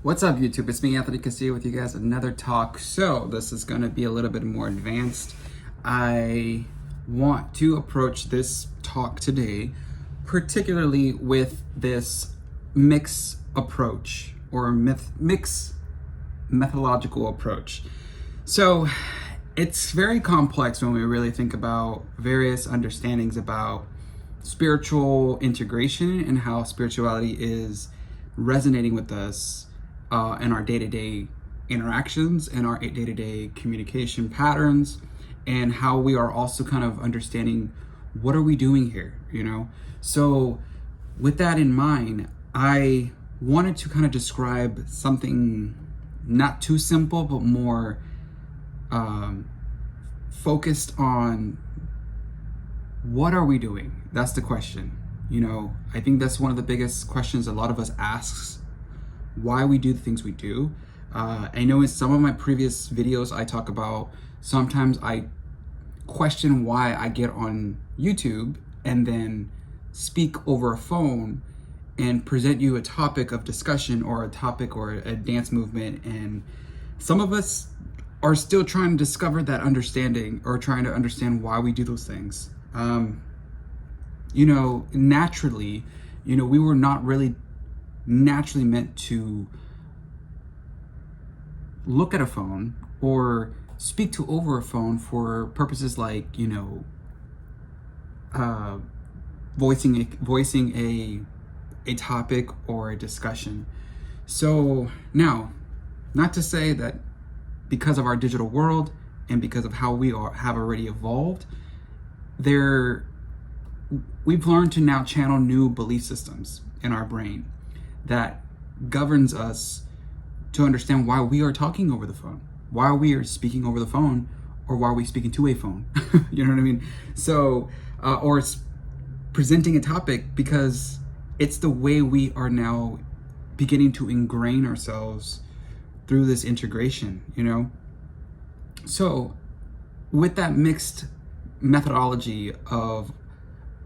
What's up, YouTube? It's me, Anthony Castillo, with you guys. Another talk. So this is going to be a little bit more advanced. I want to approach this talk today, particularly with this mix approach or mix methodological approach. So it's very complex when we really think about various understandings about spiritual integration and how spirituality is resonating with us in our day-to-day interactions and our day-to-day communication patterns, and how we are also kind of understanding what are we doing here, you know? So with that in mind, I wanted to kind of describe something not too simple, but more focused on what are we doing? That's the question. You know, I think that's one of the biggest questions a lot of us asks, why we do the things we do. I know in some of my previous videos, I talk about sometimes I question why I get on YouTube and then speak over a phone and present you a topic of discussion or a topic or a dance movement. And some of us are still trying to discover that understanding or trying to understand why we do those things. You know, naturally, you know, we were not really naturally meant to look at a phone or speak to over a phone for purposes like, you know, voicing a topic or a discussion. So now, not to say that because of our digital world and because of how we have already evolved, we've learned to now channel new belief systems in our brain that governs us to understand why we are talking over the phone, why we are speaking over the phone, or why we're speaking to a phone. You know what I mean? So, or it's presenting a topic, because it's the way we are now beginning to ingrain ourselves through this integration, you know? So with that mixed methodology of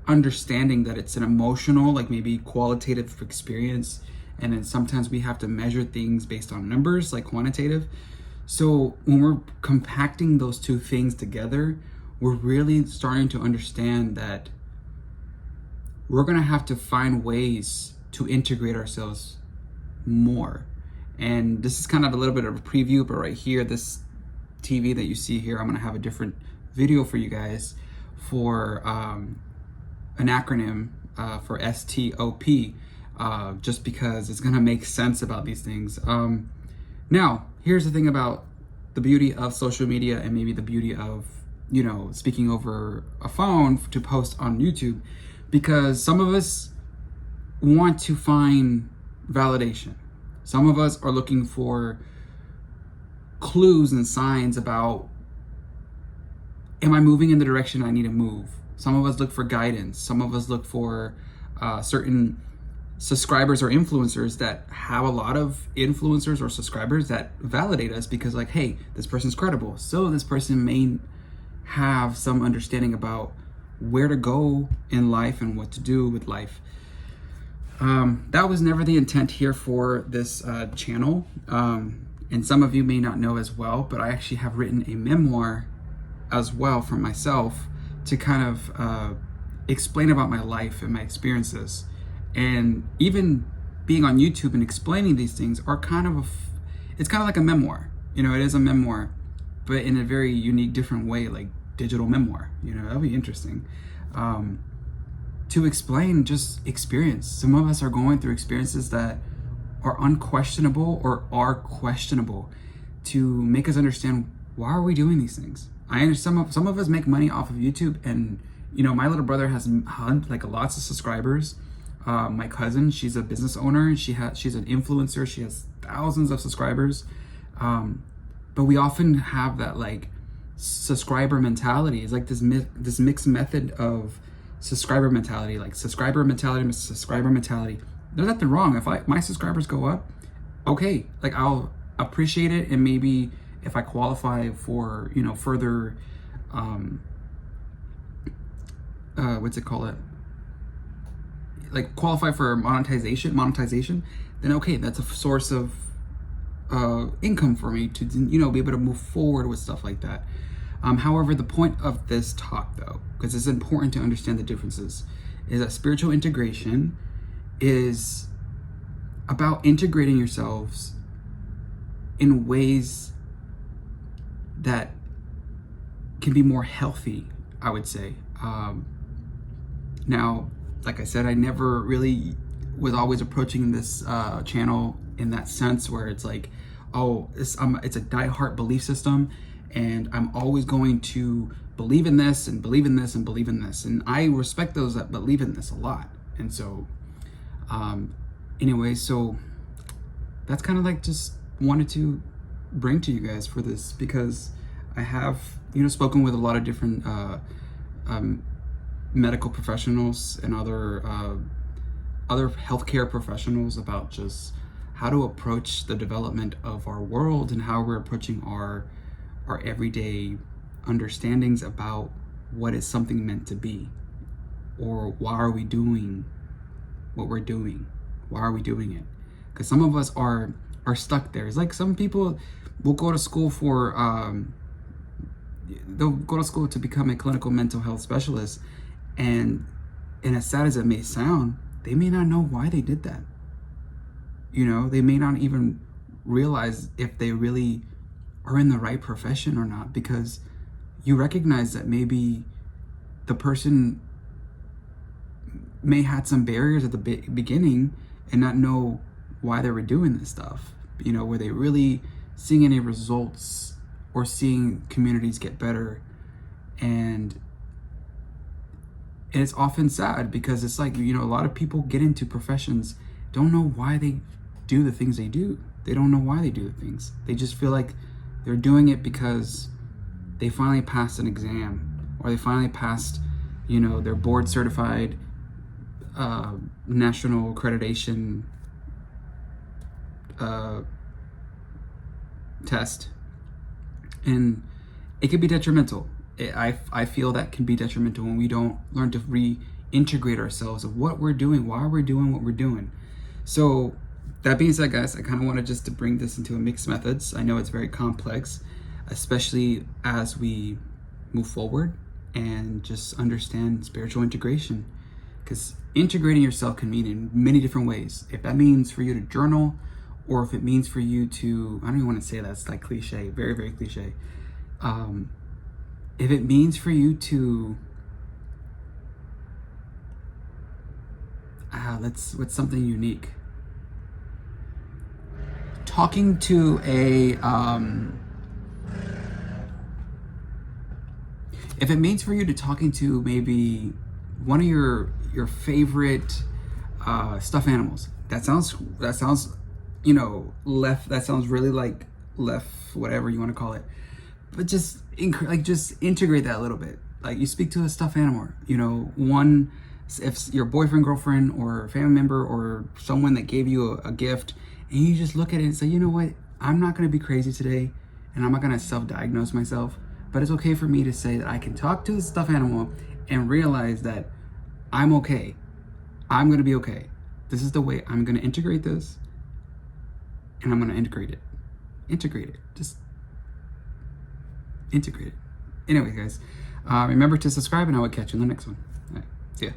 understanding that it's an emotional, like maybe qualitative experience, and then sometimes we have to measure things based on numbers, like quantitative. So when we're compacting those two things together, we're really starting to understand that we're gonna have to find ways to integrate ourselves more. And this is kind of a little bit of a preview, but right here, this TV that you see here, I'm gonna have a different video for you guys for an acronym for STOP, just because it's gonna make sense about these things. Now, here's the thing about the beauty of social media and maybe the beauty of, you know, speaking over a phone to post on YouTube, because some of us want to find validation. Some of us are looking for clues and signs about, am I moving in the direction I need to move? Some of us look for guidance. Some of us look for certain subscribers or influencers that have a lot of influencers or subscribers that validate us, because like, hey, this person's credible. So this person may have some understanding about where to go in life and what to do with life. That was never the intent here for this channel. And some of you may not know as well, but I actually have written a memoir as well for myself to kind of explain about my life and my experiences. And even being on YouTube and explaining these things are kind of it's kind of like a memoir. You know, it is a memoir, but in a very unique, different way, like digital memoir. You know, that'll be interesting. To explain just experience. Some of us are going through experiences that are unquestionable or are questionable, to make us understand, why are we doing these things? I understand some of us make money off of YouTube, and you know, my little brother has like lots of subscribers. My cousin, she's a business owner. She's an influencer. She has thousands of subscribers. But we often have that like subscriber mentality. It's like this mixed method of subscriber mentality, like subscriber mentality. There's nothing wrong. If my subscribers go up, okay, like I'll appreciate it, and maybe if I qualify for, you know, further what's it called, like qualify for monetization, then okay, that's a source of income for me to, be able to move forward with stuff like that. However, the point of this talk, though, because it's important to understand the differences, is that spiritual integration is about integrating yourselves in ways that can be more healthy, I would say. Now, like I said, I never really was always approaching this channel in that sense where it's like, oh, it's a diehard belief system, and I'm always going to believe in this and believe in this and believe in this. And I respect those that believe in this a lot. And so, anyway, so that's kind of like just wanted to bring to you guys for this, because I have, spoken with a lot of different medical professionals and other healthcare professionals about just how to approach the development of our world and how we're approaching our everyday understandings about what is something meant to be, or why are we doing what we're doing? Why are we doing it? Because some of us are stuck there. It's like some people will go to school for they'll go to school to become a clinical mental health specialist, and as sad as it may sound, they may not know why they did that. They may not even realize if they really are in the right profession or not, because you recognize that maybe the person may had some barriers at the beginning and not know why they were doing this stuff. Were they really seeing any results or seeing communities get better? And it's often sad, because it's like, a lot of people get into professions, don't know why they do the things they do. They don't know why they do the things. They just feel like they're doing it because they finally passed an exam, or they finally passed, their board certified national accreditation test. And it can be detrimental. I feel that can be detrimental when we don't learn to reintegrate ourselves of what we're doing, why we're doing what we're doing. So that being said, guys, I kind of wanted just to bring this into a mixed methods. I know it's very complex, especially as we move forward and just understand spiritual integration, because integrating yourself can mean in many different ways. If that means for you to journal, or if it means for you to, I don't even want to say that, it's like cliche, very, very cliche. If it means for you to, what's something unique? Talking to if it means for you to talking to maybe one of your favorite stuffed animals, that sounds left, that sounds really like left, whatever you want to call it, but just integrate that a little bit. Like, you speak to a stuffed animal, one, if your boyfriend, girlfriend, or family member, or someone that gave you a gift, and you just look at it and say, you know what, I'm not going to be crazy today, and I'm not going to self-diagnose myself, but it's okay for me to say that I can talk to the stuffed animal and realize that I'm okay. I'm going to be okay. This is the way I'm going to integrate this, and I'm going to integrate it. Just integrate it. Anyway, guys, remember to subscribe, and I will catch you in the next one. All right, see ya.